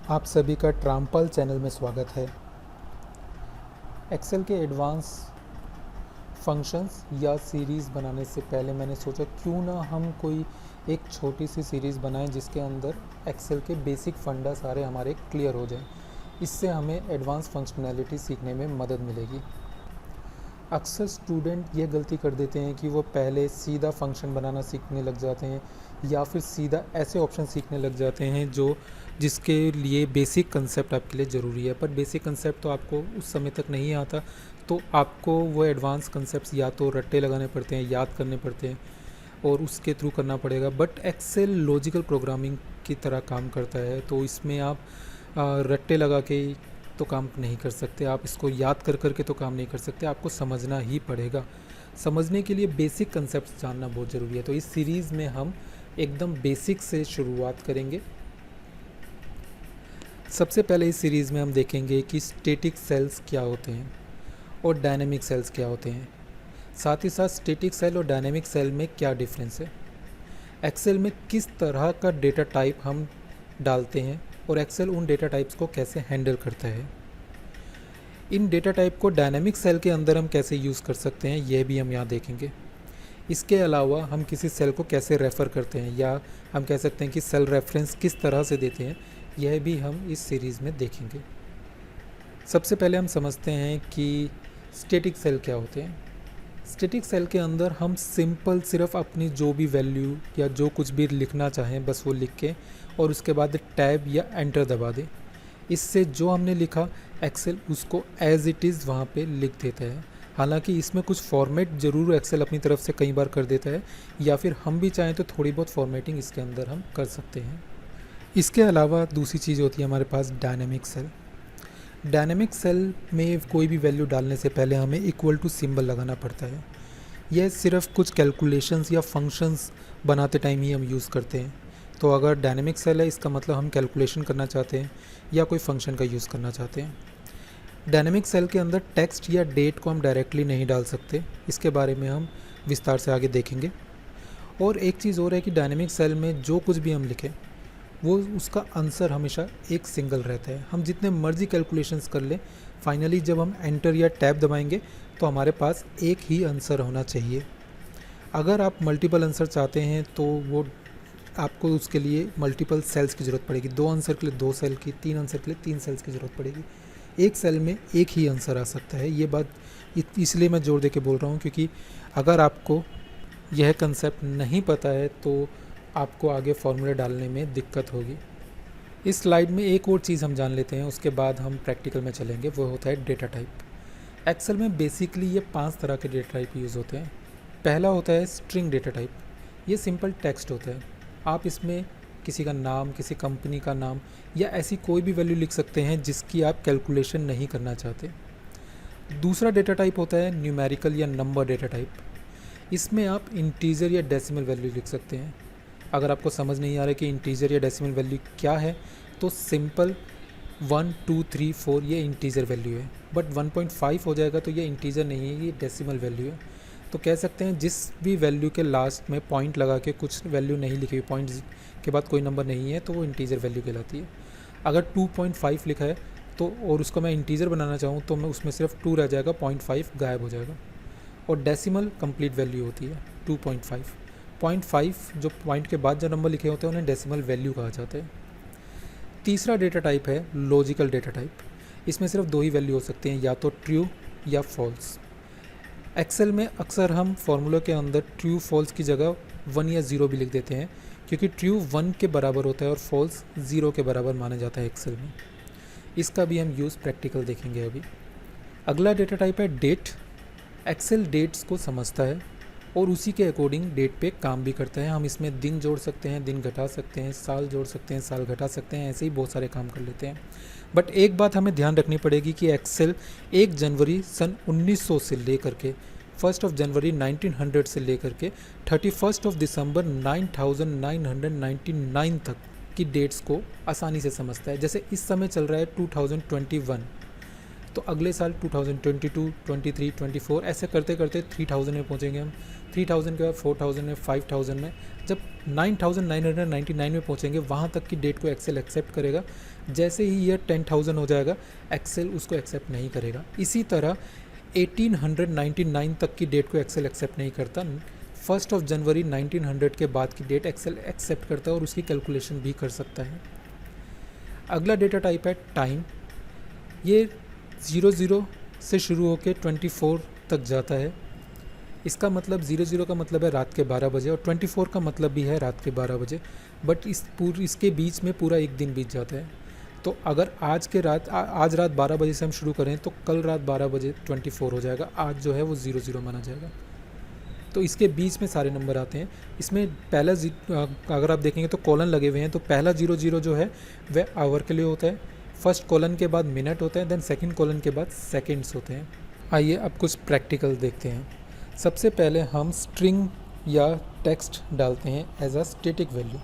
आप सभी का ट्राम्पल चैनल में स्वागत है। एक्सेल के एडवांस फंक्शंस या सीरीज़ बनाने से पहले मैंने सोचा क्यों ना हम कोई एक छोटी सी सीरीज़ बनाएं जिसके अंदर एक्सेल के बेसिक फंडा सारे हमारे क्लियर हो जाएं। इससे हमें एडवांस फंक्शनैलिटी सीखने में मदद मिलेगी। अक्सर स्टूडेंट ये गलती कर देते हैं कि वो पहले सीधा फंक्शन बनाना सीखने लग जाते हैं या फिर सीधा ऐसे ऑप्शन सीखने लग जाते हैं जिसके लिए बेसिक कंसेप्ट आपके लिए ज़रूरी है, पर बेसिक कंसेप्ट तो आपको उस समय तक नहीं आता, तो आपको वो एडवांस कंसेप्ट्स या तो रट्टे लगाने पड़ते हैं, याद करने पड़ते हैं और उसके थ्रू करना पड़ेगा। बट एक्सेल लॉजिकल प्रोग्रामिंग की तरह काम करता है, तो इसमें आप रट्टे लगा के तो काम नहीं कर सकते, आप इसको याद कर कर के तो काम नहीं कर सकते, आपको समझना ही पड़ेगा। समझने के लिए बेसिक कंसेप्ट जानना बहुत ज़रूरी है। तो इस सीरीज़ में हम एकदम बेसिक से शुरुआत करेंगे। सबसे पहले इस सीरीज़ में हम देखेंगे कि स्टैटिक सेल्स क्या होते हैं और डायनेमिक सेल्स क्या होते हैं, साथ ही साथ स्टैटिक सेल और डायनेमिक सेल में क्या डिफरेंस है, एक्सेल में किस तरह का डेटा टाइप हम डालते हैं और एक्सेल उन डेटा टाइप्स को कैसे हैंडल करता है। इन डेटा टाइप को डायनेमिक सेल के अंदर हम कैसे यूज़ कर सकते हैं, यह भी हम यहाँ देखेंगे। इसके अलावा हम किसी सेल को कैसे रेफ़र करते हैं या हम कह सकते हैं कि सेल रेफरेंस किस तरह से देते हैं, यह भी हम इस सीरीज़ में देखेंगे। सबसे पहले हम समझते हैं कि स्टैटिक सेल क्या होते हैं। स्टैटिक सेल के अंदर हम सिंपल सिर्फ अपनी जो भी वैल्यू या जो कुछ भी लिखना चाहें बस वो लिख के और उसके बाद टैब या एंटर दबा दें। इससे जो हमने लिखा एक्सेल उसको एज़ इट इज़ वहाँ पे लिख देता है। हालांकि इसमें कुछ फॉर्मेट ज़रूर एक्सेल अपनी तरफ से कई बार कर देता है, या फिर हम भी चाहें तो थोड़ी बहुत फॉर्मेटिंग इसके अंदर हम कर सकते हैं। इसके अलावा दूसरी चीज़ होती है हमारे पास डायनेमिक सेल। डायनेमिक सेल में कोई भी वैल्यू डालने से पहले हमें इक्वल टू सिंबल लगाना पड़ता है। यह सिर्फ कुछ कैलकुलेशंस या फंक्शंस बनाते टाइम ही हम यूज़ करते हैं। तो अगर डायनेमिक सेल है इसका मतलब हम कैलकुलेशन करना चाहते हैं या कोई फंक्शन का यूज़ करना चाहते हैं। डायनेमिक सेल के अंदर टेक्स्ट या डेट को हम डायरेक्टली नहीं डाल सकते, इसके बारे में हम विस्तार से आगे देखेंगे। और एक चीज़ और है कि डायनेमिक सेल में जो कुछ भी हम लिखें वो उसका आंसर हमेशा एक सिंगल रहता है। हम जितने मर्जी कैलकुलेशंस कर लें, फाइनली जब हम एंटर या टैब दबाएंगे तो हमारे पास एक ही आंसर होना चाहिए। अगर आप मल्टीपल आंसर चाहते हैं तो वो आपको उसके लिए मल्टीपल सेल्स की ज़रूरत पड़ेगी। 2 आंसर के लिए 2 सेल की, 3 आंसर के लिए 3 सेल्स की ज़रूरत पड़ेगी। एक सेल में एक ही आंसर आ सकता है। ये बात इसलिए मैं जोर दे के बोल रहा हूँ क्योंकि अगर आपको यह कंसेप्ट नहीं पता है तो आपको आगे फॉर्मूले डालने में दिक्कत होगी। इस स्लाइड में एक और चीज़ हम जान लेते हैं, उसके बाद हम प्रैक्टिकल में चलेंगे। वो होता है डेटा टाइप। एक्सेल में बेसिकली ये 5 तरह के डेटा टाइप यूज़ होते हैं। पहला होता है स्ट्रिंग डेटा टाइप। ये सिंपल टेक्स्ट होता है। आप इसमें किसी का नाम, किसी कंपनी का नाम या ऐसी कोई भी वैल्यू लिख सकते हैं जिसकी आप कैलकुलेशन नहीं करना चाहते। दूसरा डेटा टाइप होता है न्यूमेरिकल या नंबर डेटा टाइप। इसमें आप इंटीजर या डेसिमल वैल्यू लिख सकते हैं। अगर आपको समझ नहीं आ रहा है कि इंटीजर या डेसिमल वैल्यू क्या है तो सिंपल 1 2 3 4 ये इंटीजर वैल्यू है, बट 1.5 हो जाएगा तो ये इंटीजर नहीं है, ये डेसिमल वैल्यू है। तो कह सकते हैं जिस भी वैल्यू के लास्ट में पॉइंट लगा के कुछ वैल्यू नहीं लिखी हुई, पॉइंट के बाद कोई नंबर नहीं है, तो वो इंटीजर वैल्यू कहलाती है। अगर 2.5 लिखा है तो और उसको मैं इंटीजर बनाना चाहूँ तो मैं उसमें सिर्फ 2 रह जाएगा, 0.5 गायब हो जाएगा। और डेसिमल कंप्लीट वैल्यू होती है 2.5। 0.5 जो पॉइंट के बाद जो नंबर लिखे होते हैं उन्हें डेसिमल वैल्यू कहा जाता है। तीसरा डेटा टाइप है लॉजिकल डेटा टाइप। इसमें सिर्फ 2 ही वैल्यू हो सकते हैं, या तो ट्रू या फॉल्स। एक्सेल में अक्सर हम फार्मूला के अंदर ट्रू फॉल्स की जगह 1 या 0 भी लिख देते हैं, क्योंकि ट्रू 1 के बराबर होता है और फॉल्स 0 के बराबर माना जाता है एक्सेल में। इसका भी हम यूज़ प्रैक्टिकल देखेंगे अभी। अगला डेटा टाइप है डेट। एक्सेल डेट्स को समझता है और उसी के अकॉर्डिंग डेट पे काम भी करता है। हम इसमें दिन जोड़ सकते हैं, दिन घटा सकते हैं, साल जोड़ सकते हैं, साल घटा सकते हैं, ऐसे ही बहुत सारे काम कर लेते हैं। बट एक बात हमें ध्यान रखनी पड़ेगी कि एक्सेल 1 जनवरी सन 1900 से लेकर के 1 जनवरी 1900 से लेकर के 31 दिसंबर 9999 तक की डेट्स को आसानी से समझता है। जैसे इस समय चल रहा है 2021, तो अगले साल 2022, 23, 24 ऐसे करते करते 3000 में पहुँचेंगे हम। 3000 के बाद 4000 में, 5000 में, जब 9999 में पहुँचेंगे वहाँ तक की डेट को एक्सेल एक्सेप्ट करेगा। जैसे ही ये 10,000 हो जाएगा एक्सेल उसको एक्सेप्ट नहीं करेगा। इसी तरह 1899 तक की डेट को एक्सेल एक्सेप्ट नहीं करता। 1 जनवरी 1900 के बाद की डेट एक्सेल एक्सेप्ट करता है और उसकी कैलकुलेशन भी कर सकता है। अगला डेटा टाइप है टाइम। ये 00 से शुरू होकर 24 तक जाता है। इसका मतलब 00 का मतलब है रात के 12 बजे और 24 का मतलब भी है रात के 12 बजे, बट इसके बीच में पूरा एक दिन बीत जाता है। तो अगर आज रात 12 बजे से हम शुरू करें तो कल रात 12 बजे 24 हो जाएगा। आज जो है वो 00 माना जाएगा। तो इसके बीच में सारे नंबर आते हैं। इसमें पहला अगर आप देखेंगे तो कॉलन लगे हुए हैं, तो पहला 00 जो है वह आवर के लिए होता है। फर्स्ट कॉलन के बाद मिनट होता है, देन सेकंड कॉलन के बाद सेकंड्स होते हैं। आइए अब कुछ प्रैक्टिकल देखते हैं। सबसे पहले हम स्ट्रिंग या टेक्स्ट डालते हैं as a static value.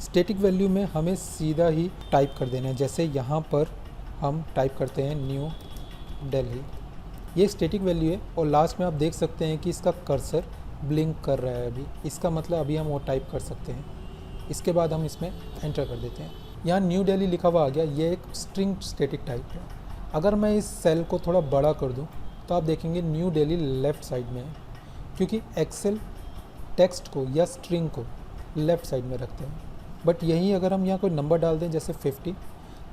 Static value में हमें सीधा ही टाइप कर देना है। जैसे यहाँ पर हम टाइप करते हैं न्यू दिल्ली, ये स्टैटिक वैल्यू है और लास्ट में आप देख सकते हैं कि इसका कर्सर ब्लिंक कर रहा है अभी। इसका मतलब अभी हम वो टाइप कर सकते हैं। इसके बाद हम इसमें एंटर कर देते हैं। यहाँ न्यू दिल्ली लिखा हुआ आ गया, ये एक स्ट्रिंग स्टैटिक टाइप है। अगर मैं इस सेल को थोड़ा बड़ा कर दूँ तो आप देखेंगे न्यू दिल्ली लेफ़्ट साइड में है, क्योंकि एक्सेल टेक्स्ट को या स्ट्रिंग को लेफ़्ट साइड में रखते हैं। बट यही अगर हम यहाँ कोई नंबर डाल दें जैसे 50,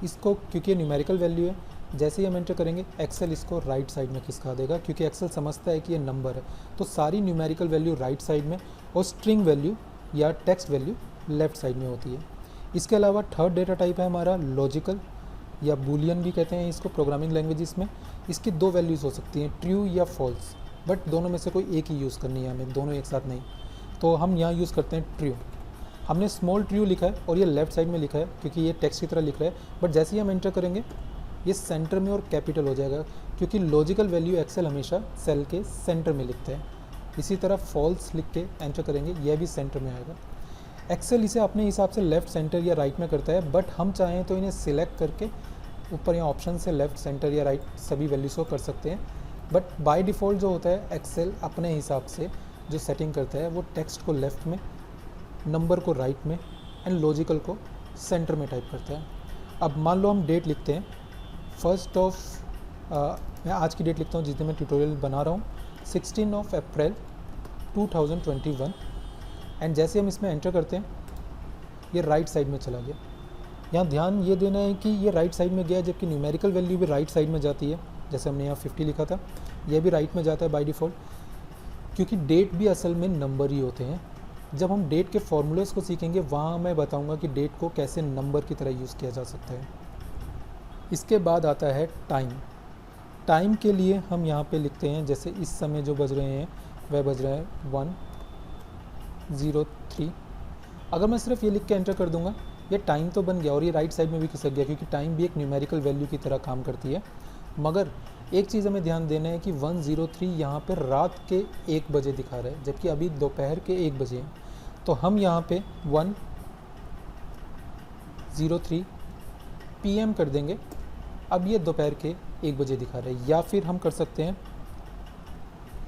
इसको क्योंकि न्यूमेरिकल वैल्यू है, जैसे ही हम एंटर करेंगे एक्सेल इसको राइट साइड में खिसका देगा, क्योंकि एक्सेल समझता है कि ये नंबर है। तो सारी न्यूमेरिकल वैल्यू राइट साइड में और स्ट्रिंग वैल्यू या टेक्स्ट वैल्यू लेफ़्ट साइड में होती है। इसके अलावा थर्ड डेटा टाइप है हमारा लॉजिकल या बूलियन भी कहते हैं इसको प्रोग्रामिंग लैंग्वेजेस में। इसकी दो वैल्यूज़ हो सकती हैं, ट्रू या फॉल्स, बट दोनों में से कोई एक ही यूज़ करनी है हमें, दोनों एक साथ नहीं। तो हम यहाँ यूज़ करते हैं ट्रू। हमने स्मॉल ट्रू लिखा है और ये लेफ़्ट साइड में लिखा है क्योंकि ये टेक्स्ट की तरह लिख रहा है, बट जैसे ही हम एंटर करेंगे ये सेंटर में और कैपिटल हो जाएगा, क्योंकि लॉजिकल वैल्यू एक्सेल हमेशा सेल के सेंटर में लिखते हैं। इसी तरह फॉल्स लिख के एंटर करेंगे, यह भी सेंटर में आएगा। एक्सेल इसे अपने हिसाब से लेफ़्ट सेंटर या राइट में करता है, बट हम चाहें तो इन्हें सिलेक्ट करके ऊपर यहाँ ऑप्शन से लेफ़्ट सेंटर या राइट सभी वैल्यूज़ को कर सकते हैं। बट बाय डिफ़ॉल्ट जो होता है एक्सेल अपने हिसाब से जो सेटिंग करता है वो टेक्स्ट को लेफ़्ट में, नंबर को राइट में एंड लॉजिकल को सेंटर में टाइप करता है। अब मान लो हम डेट लिखते हैं मैं आज की डेट लिखता हूँ जिस दिन मैं ट्यूटोरियल बना रहा हूँ, 16 अप्रैल 2021। एंड जैसे हम इसमें एंटर करते हैं ये राइट साइड में चला गया। यहाँ ध्यान ये देना है कि ये राइट साइड में गया, जबकि न्यूमेरिकल वैल्यू भी राइट साइड में जाती है। जैसे हमने यहाँ 50 लिखा था, यह भी राइट में जाता है बाय डिफ़ॉल्ट, क्योंकि डेट भी असल में नंबर ही होते हैं। जब हम डेट के फॉर्मूलेस को सीखेंगे वहाँ मैं बताऊँगा कि डेट को कैसे नंबर की तरह यूज़ किया जा सकता है। इसके बाद आता है टाइम। टाइम के लिए हम यहाँ पे लिखते हैं, जैसे इस समय जो बज रहे हैं वह बज रहे हैं 1:03। अगर मैं सिर्फ ये लिख के एंटर कर दूंगा ये टाइम तो बन गया और ये राइट साइड में भी खिसक गया, क्योंकि टाइम भी एक न्यूमेरिकल वैल्यू की तरह काम करती है। मगर एक चीज़ हमें ध्यान देना है कि 1:03 यहाँ पर रात के 1 बजे दिखा रहा है, जबकि अभी दोपहर के 1 बजे हैं। तो हम यहाँ पे 1:03 PM कर देंगे। अब ये दोपहर के 1 बजे दिखा रहा है, या फिर हम कर सकते हैं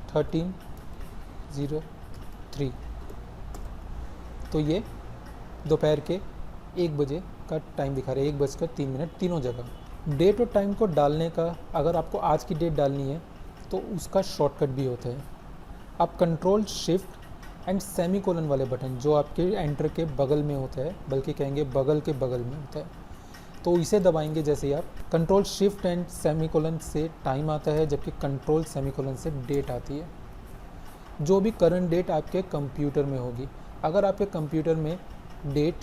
13:03। तो ये दोपहर के 1 बजे का टाइम दिखा रहा है, 1:03 तीनों जगह। डेट और टाइम को डालने का, अगर आपको आज की डेट डालनी है तो उसका शॉर्टकट भी होता है। आप कंट्रोल शिफ्ट एंड सेमीकोलन वाले बटन जो आपके एंटर के बगल में होता है, बल्कि कहेंगे बगल के बगल में होता है, तो इसे दबाएंगे। जैसे ही आप कंट्रोल शिफ्ट एंड सेमीकोलन से टाइम आता है, जबकि कंट्रोल सेमीकोलन से डेट आती है। जो भी करंट डेट आपके कंप्यूटर में होगी, अगर आपके कंप्यूटर में डेट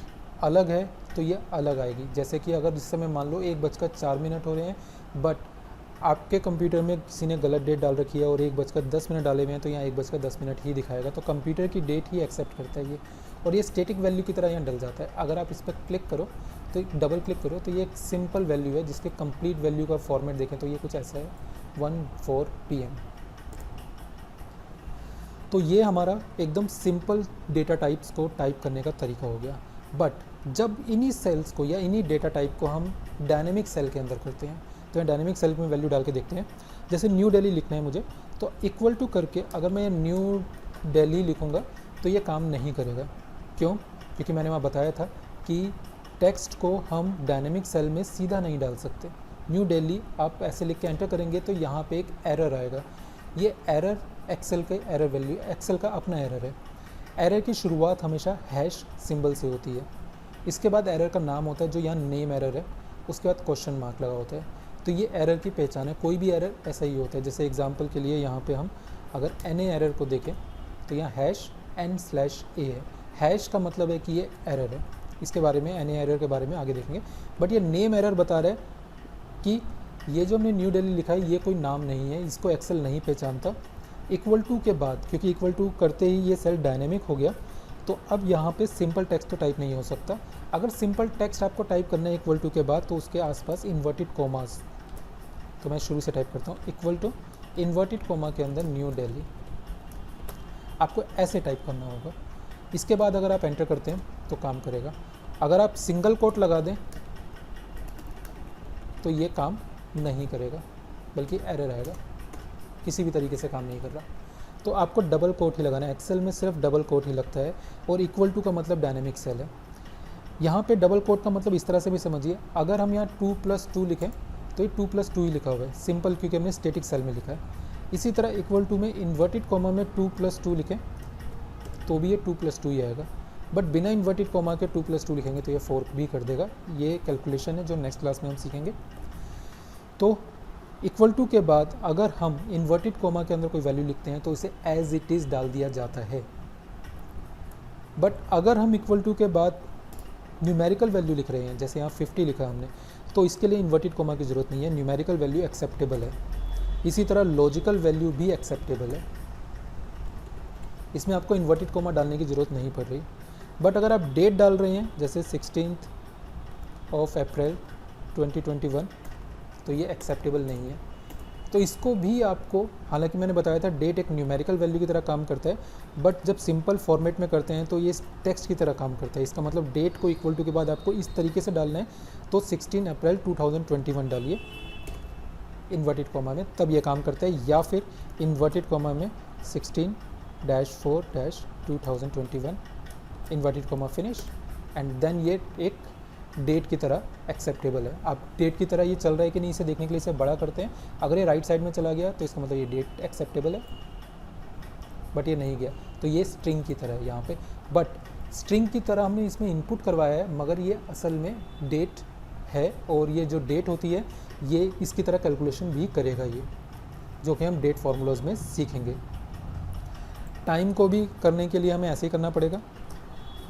अलग है तो ये अलग आएगी। जैसे कि अगर इस समय मान लो 1:04 हो रहे हैं, बट आपके कंप्यूटर में किसी ने गलत डेट डाल रखी है और 1:10 डाले हुए हैं, तो यहाँ 1:10 ही दिखाएगा। तो कंप्यूटर की डेट ही एक्सेप्ट करता है ये, और ये स्टैटिक वैल्यू की तरह यहाँ डल जाता है। अगर आप इस पर क्लिक करो तो डबल क्लिक करो तो ये एक सिंपल वैल्यू है, जिसके कंप्लीट वैल्यू का फॉर्मेट देखें तो ये कुछ ऐसा है 1:04 PM। तो ये हमारा एकदम सिंपल डेटा टाइप्स को टाइप करने का तरीका हो गया। बट जब इन्हीं सेल्स को या इन्हीं डेटा टाइप को हम डायनेमिक सेल के अंदर करते हैं तो मैं डायनेमिक सेल में वैल्यू डाल के देखते हैं। जैसे न्यू दिल्ली लिखना है मुझे, तो इक्वल टू करके अगर मैं न्यू दिल्ली लिखूँगा तो ये काम नहीं करेगा। क्यों? क्योंकि मैंने वहाँ बताया था कि टेक्स्ट को हम डायनेमिक सेल में सीधा नहीं डाल सकते। न्यू दिल्ली आप ऐसे लिख के एंटर करेंगे तो यहाँ पे एक एरर आएगा। ये एरर एक्सेल के एरर वैल्यू, एक्सेल का अपना एरर है। एरर की शुरुआत हमेशा हैश सिंबल से होती है। इसके बाद एरर का नाम होता है जो यहाँ नेम एरर है, उसके बाद क्वेश्चन मार्क लगा होता है। तो ये एरर की पहचान है। कोई भी एरर ऐसा ही होता है। जैसे एग्जांपल के लिए यहाँ पे हम अगर एन एरर को देखें तो यहाँ हैश n/a है। हैश का मतलब है कि ये एरर है। इसके बारे में एन एरर के बारे में आगे देखेंगे। बट ये नेम एरर बता रहा है कि ये जो हमने न्यू दिल्ली लिखा है ये कोई नाम नहीं है, इसको एक्सेल नहीं पहचानता। इक्वल टू के बाद, क्योंकि इक्वल टू करते ही ये सेल डायनेमिक हो गया, तो अब यहाँ पे सिंपल टेक्स्ट तो टाइप नहीं हो सकता। अगर सिंपल टेक्स्ट आपको टाइप करना है इक्वल टू के बाद तो उसके आसपास इन्वर्टेड कोमास, तो मैं शुरू से टाइप करता हूँ, इक्वल टू इन्वर्टेड कोमा के अंदर न्यू दिल्ली, आपको ऐसे टाइप करना होगा। इसके बाद अगर आप एंटर करते हैं तो काम करेगा। अगर आप सिंगल कोट लगा दें तो ये काम नहीं करेगा, बल्कि एरर आएगा, किसी भी तरीके से काम नहीं कर रहा। तो आपको डबल कोट ही लगाना है। एक्सेल में सिर्फ डबल कोट ही लगता है, और इक्वल टू का मतलब डायनेमिक सेल है। यहाँ पे डबल कोट का मतलब इस तरह से भी समझिए, अगर हम यहाँ 2+2 लिखें तो ये 2+2 ही लिखा हुआ है, सिंपल, क्योंकि हमने स्टैटिक सेल में लिखा है। इसी तरह इक्वल टू में इन्वर्टेड कॉमा में 2+2 लिखें तो भी ये 2+2 ही आएगा। बट बिना इन्वर्टेड कॉमा के 2+2 लिखेंगे तो ये 4 भी कर देगा। ये कैलकुलेशन है जो नेक्स्ट क्लास में हम सीखेंगे। तो इक्वल टू के बाद अगर हम इन्वर्टेड कॉमा के अंदर कोई वैल्यू लिखते हैं तो उसे एज इट इज़ डाल दिया जाता है। बट अगर हम इक्वल टू के बाद न्यूमेरिकल वैल्यू लिख रहे हैं, जैसे यहाँ 50 लिखा हमने, तो इसके लिए इन्वर्टेड कॉमा की ज़रूरत नहीं है। न्यूमेरिकल वैल्यू एक्सेप्टेबल है। इसी तरह लॉजिकल वैल्यू भी एक्सेप्टेबल है, इसमें आपको इन्वर्टेड कॉमा डालने की ज़रूरत नहीं पड़ रही। बट अगर आप डेट डाल रहे हैं, जैसे 16 अप्रैल 2021, तो ये एक्सेप्टेबल नहीं है। तो इसको भी आपको, हालांकि मैंने बताया था डेट एक न्यूमेरिकल वैल्यू की तरह काम करता है, बट जब सिंपल फॉर्मेट में करते हैं तो ये टेक्स्ट की तरह काम करता है। इसका मतलब डेट को इक्वल टू के बाद आपको इस तरीके से डालना है, तो 16 अप्रैल 2021 डालिए इन्वर्टेड कॉमा में, तब ये काम करता है। या फिर इन्वर्टेड कॉमा में 16-4-2021 inverted comma finish, and then ये एक डेट की तरह एक्सेप्टेबल है। आप डेट की तरह ये चल रहा है कि नहीं, इसे देखने के लिए इसे बड़ा करते हैं। अगर ये राइट साइड में चला गया तो इसका मतलब ये डेट एक्सेप्टेबल है, बट ये नहीं गया तो ये स्ट्रिंग की तरह है यहाँ पे। बट स्ट्रिंग की तरह हमने इसमें इनपुट करवाया है, मगर ये असल में डेट है, और ये जो डेट होती है ये इसकी तरह कैलकुलेशन भी करेगा, ये जो कि हम डेट फार्मूलाज में सीखेंगे। टाइम को भी करने के लिए हमें ऐसे ही करना पड़ेगा,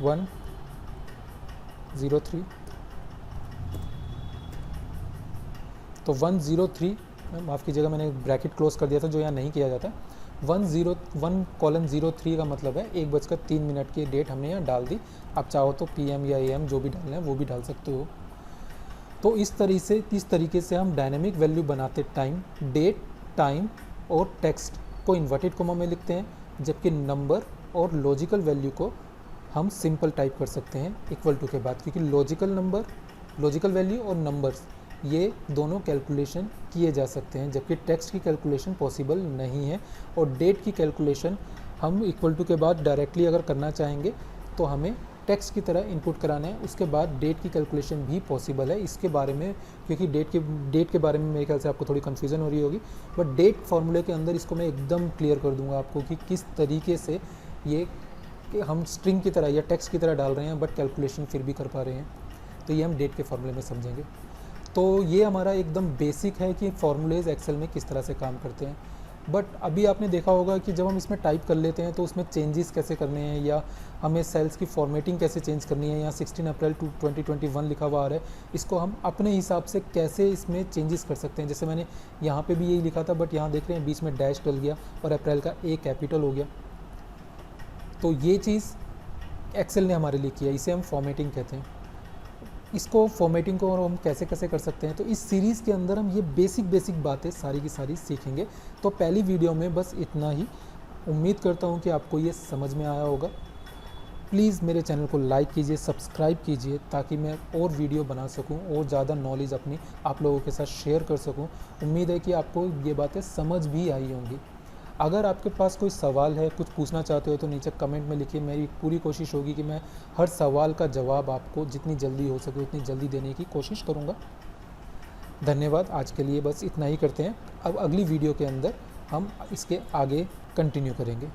103, तो 103, माफ़ कीजिएगा मैंने ब्रैकेट क्लोज कर दिया था जो यहाँ नहीं किया जाता। 101:03 का मतलब है 1:03 की डेट हमने यहाँ डाल दी। आप चाहो तो PM या AM जो भी डालना है वो भी डाल सकते हो। तो इस तरीके से हम डायनेमिक वैल्यू बनाते टाइम डेट, टाइम और टेक्स्ट को इन्वर्टेड कॉमा में लिखते हैं, जबकि नंबर और लॉजिकल वैल्यू को हम सिंपल टाइप कर सकते हैं इक्वल टू के बाद, क्योंकि लॉजिकल वैल्यू और नंबर्स ये दोनों कैलकुलेशन किए जा सकते हैं, जबकि टेक्स्ट की कैलकुलेशन पॉसिबल नहीं है। और डेट की कैलकुलेशन हम इक्वल टू के बाद डायरेक्टली अगर करना चाहेंगे तो हमें टेक्स्ट की तरह इनपुट कराना है, उसके बाद डेट की कैलकुलेशन भी पॉसिबल है। इसके बारे में, क्योंकि डेट के बारे में मेरे ख्याल से आपको थोड़ी कन्फ्यूज़न हो रही होगी, बट डेट फार्मूले के अंदर इसको मैं एकदम क्लियर कर दूंगा आपको कि किस तरीके से ये कि हम स्ट्रिंग की तरह या टेक्स्ट की तरह डाल रहे हैं बट कैलकुलेशन फिर भी कर पा रहे हैं। तो ये हम डेट के फार्मूले में समझेंगे। तो ये हमारा एकदम बेसिक है कि फार्मूलेज एक्सेल में किस तरह से काम करते हैं। बट अभी आपने देखा होगा कि जब हम इसमें टाइप कर लेते हैं तो उसमें चेंजेस कैसे करने हैं, या हमें सेल्स की फॉर्मेटिंग कैसे चेंज करनी है। यहाँ 16 अप्रैल 2021 लिखा हुआ आ रहा है, इसको हम अपने हिसाब से कैसे इसमें चेंजेस कर सकते हैं। जैसे मैंने यहाँ पे भी यही लिखा था, बट यहाँ देख रहे हैं बीच में डैश डल गया और अप्रैल का A कैपिटल हो गया। तो ये चीज़ एक्सेल ने हमारे लिए किया, इसे हम फॉर्मेटिंग कहते हैं। इसको फॉर्मेटिंग को हम कैसे कैसे कर सकते हैं, तो इस सीरीज़ के अंदर हम ये बेसिक बातें सारी की सारी सीखेंगे। तो पहली वीडियो में बस इतना ही। उम्मीद करता हूँ कि आपको ये समझ में आया होगा। प्लीज़ मेरे चैनल को लाइक कीजिए, सब्सक्राइब कीजिए, ताकि मैं और वीडियो बना सकूं और ज़्यादा नॉलेज अपनी आप लोगों के साथ शेयर कर सकूं। उम्मीद है कि आपको ये बातें समझ भी आई होंगी। अगर आपके पास कोई सवाल है, कुछ पूछना चाहते हो, तो नीचे कमेंट में लिखिए। मेरी पूरी कोशिश होगी कि मैं हर सवाल का जवाब आपको जितनी जल्दी हो सके उतनी जल्दी देने की कोशिश करूँगा। धन्यवाद। आज के लिए बस इतना ही करते हैं। अब अगली वीडियो के अंदर हम इसके आगे कंटिन्यू करेंगे।